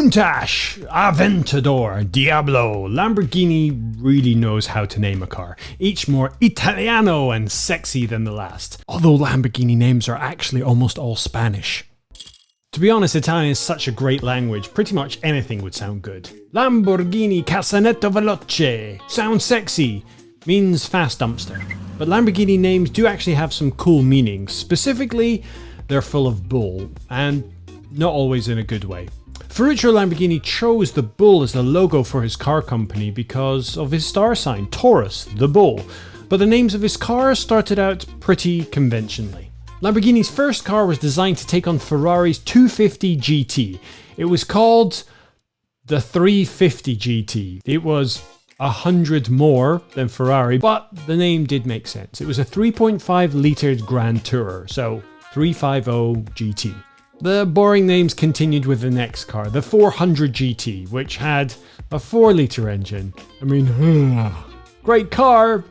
Countach, Aventador, Diablo. Lamborghini really knows how to name a car, each more Italiano and sexy than the last, although Lamborghini names are actually almost all Spanish. To be honest, Italian is such a great language, pretty much anything would sound good. Lamborghini Casanetto Veloce, sounds sexy, means fast dumpster. But Lamborghini names do actually have some cool meanings. Specifically, they're full of bull, and not always in a good way. Ferruccio Lamborghini chose the bull as the logo for his car company because of his star sign, Taurus, the bull. But the names of his cars started out pretty conventionally. Lamborghini's first car was designed to take on Ferrari's 250 GT. It was called the 350 GT. It was 100 more than Ferrari, but the name did make sense. It was a 3.5 litre Grand Tourer, so 350 GT. The boring names continued with the next car, the 400 GT, which had a 4 litre engine. I mean, great car,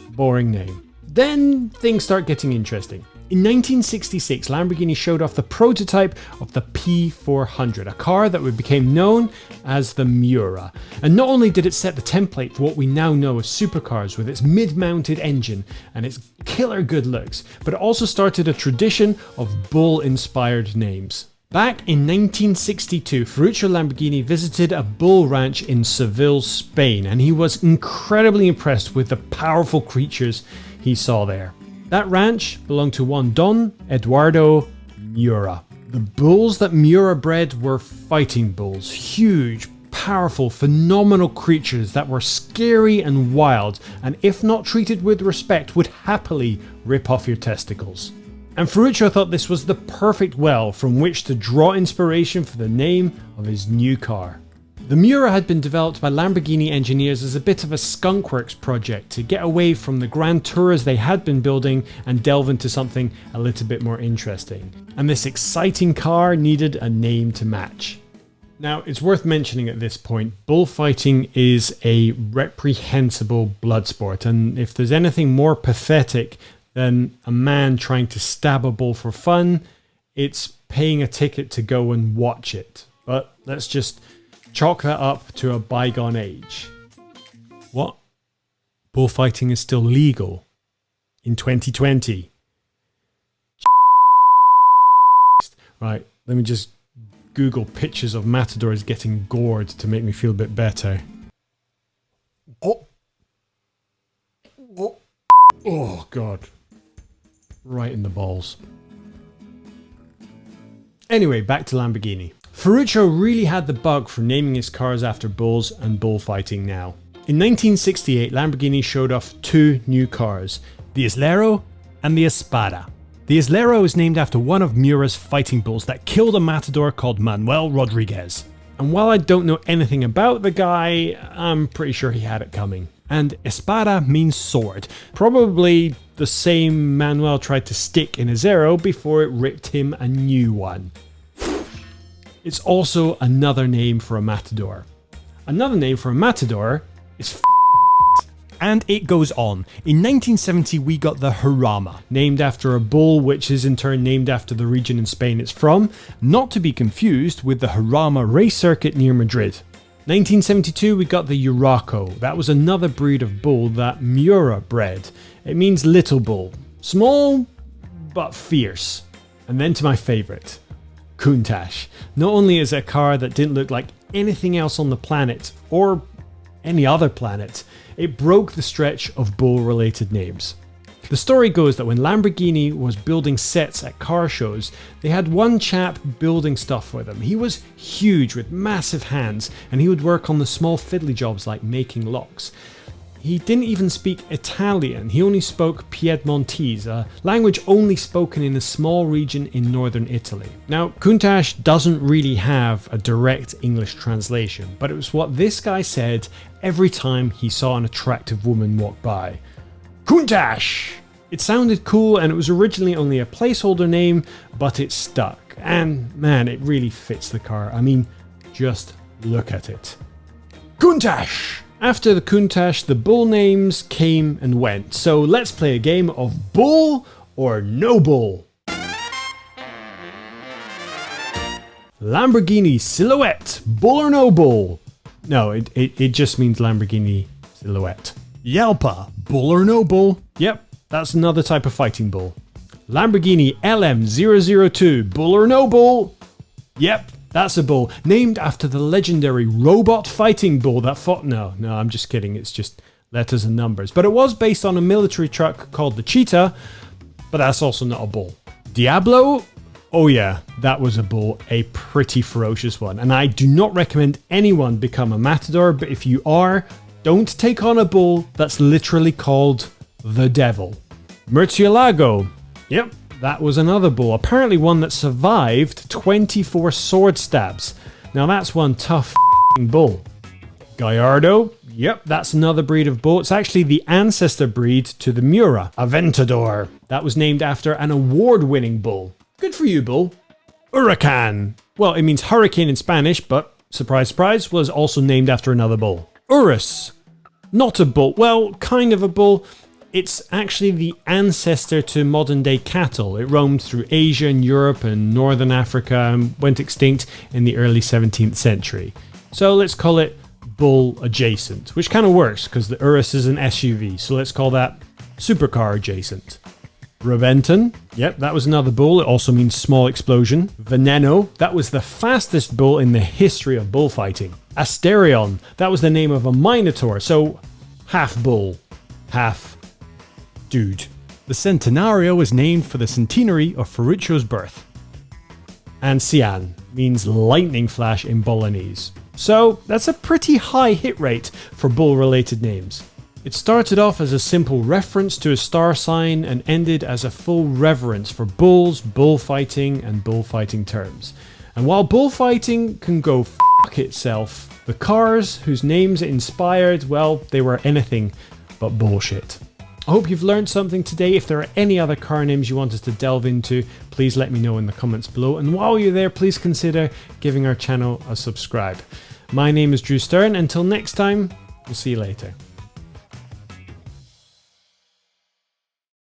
boring name. Then things start getting interesting. In 1966, Lamborghini showed off the prototype of the P400, a car that became known as the Miura. And not only did it set the template for what we now know as supercars with its mid-mounted engine and its killer good looks, but it also started a tradition of bull-inspired names. Back in 1962, Ferruccio Lamborghini visited a bull ranch in Seville, Spain, and he was incredibly impressed with the powerful creatures he saw there. That ranch belonged to one Don Eduardo Miura. The bulls that Miura bred were fighting bulls, huge, powerful, phenomenal creatures that were scary and wild, and if not treated with respect, would happily rip off your testicles. And Ferruccio thought this was the perfect well from which to draw inspiration for the name of his new car. The Miura had been developed by Lamborghini engineers as a bit of a skunkworks project to get away from the Grand Tours they had been building and delve into something a little bit more interesting. And this exciting car needed a name to match. Now, it's worth mentioning at this point, bullfighting is a reprehensible blood sport, and if there's anything more pathetic than a man trying to stab a bull for fun, it's paying a ticket to go and watch it. But let's just chalk that up to a bygone age. What? Bullfighting is still legal in 2020? Right, let me just Google pictures of matadors getting gored to make me feel a bit better. Oh God. Right in the balls. Anyway, back to Lamborghini. Ferruccio really had the bug for naming his cars after bulls and bullfighting now. In 1968, Lamborghini showed off two new cars, the Islero and the Espada. The Islero is named after one of Miura's fighting bulls that killed a matador called Manuel Rodriguez. And while I don't know anything about the guy, I'm pretty sure he had it coming. And Espada means sword, probably the same Manuel tried to stick in Islero before it ripped him a new one. It's also another name for a matador. Another name for a matador is and it goes on. In 1970 we got the Jarama, named after a bull which is in turn named after the region in Spain it's from, not to be confused with the Jarama race circuit near Madrid. 1972 we got the Uraco. That was another breed of bull that Miura bred. It means little bull. Small, but fierce. And then to my favourite, Countach. Not only is it a car that didn't look like anything else on the planet, or any other planet, it broke the stretch of bull-related names. The story goes that when Lamborghini was building sets at car shows, they had one chap building stuff for them. He was huge with massive hands, and he would work on the small fiddly jobs like making locks. He didn't even speak Italian, he only spoke Piedmontese, a language only spoken in a small region in northern Italy. Now, Countach doesn't really have a direct English translation, but it was what this guy said every time he saw an attractive woman walk by. Countach! It sounded cool and it was originally only a placeholder name, but it stuck. And man, it really fits the car. I mean, just look at it. Countach! After the Countach, the bull names came and went. So let's play a game of bull or no bull. Lamborghini Silhouette, bull or no bull? No, it just means Lamborghini Silhouette. Yelpa, bull or no bull? Yep, that's another type of fighting bull. Lamborghini LM002, bull or no bull? Yep, that's a bull, named after the legendary robot fighting bull that fought... No, I'm just kidding, it's just letters and numbers. But it was based on a military truck called the Cheetah, but that's also not a bull. Diablo? Oh yeah, that was a bull, a pretty ferocious one. And I do not recommend anyone become a matador, but if you are, don't take on a bull that's literally called the devil. Murcielago. Yep, that was another bull, apparently one that survived 24 sword stabs. Now that's one tough bull. Gallardo. Yep, that's another breed of bull. It's actually the ancestor breed to the Miura. Aventador. That was named after an award-winning bull. Good for you, bull. Huracan. Well, it means hurricane in Spanish, but surprise, surprise, was also named after another bull. Urus. Not a bull. Well, kind of a bull. It's actually the ancestor to modern-day cattle. It roamed through Asia and Europe and northern Africa and went extinct in the early 17th century. So let's call it bull adjacent, which kind of works because the Urus is an SUV. So let's call that supercar adjacent. Reventon, yep, that was another bull. It also means small explosion. Veneno, that was the fastest bull in the history of bullfighting. Asterion, that was the name of a minotaur, so half bull, half dude. The Centenario is named for the centenary of Ferruccio's birth. And Cian means lightning flash in Bolognese. So that's a pretty high hit rate for bull-related names. It started off as a simple reference to a star sign and ended as a full reverence for bulls, bullfighting, and bullfighting terms. And while bullfighting can go f*** itself, the cars whose names it inspired, well, they were anything but bullshit. I hope you've learned something today. If there are any other car names you want us to delve into, please let me know in the comments below. And while you're there, please consider giving our channel a subscribe. My name is Drew Stern. Until next time, we'll see you later.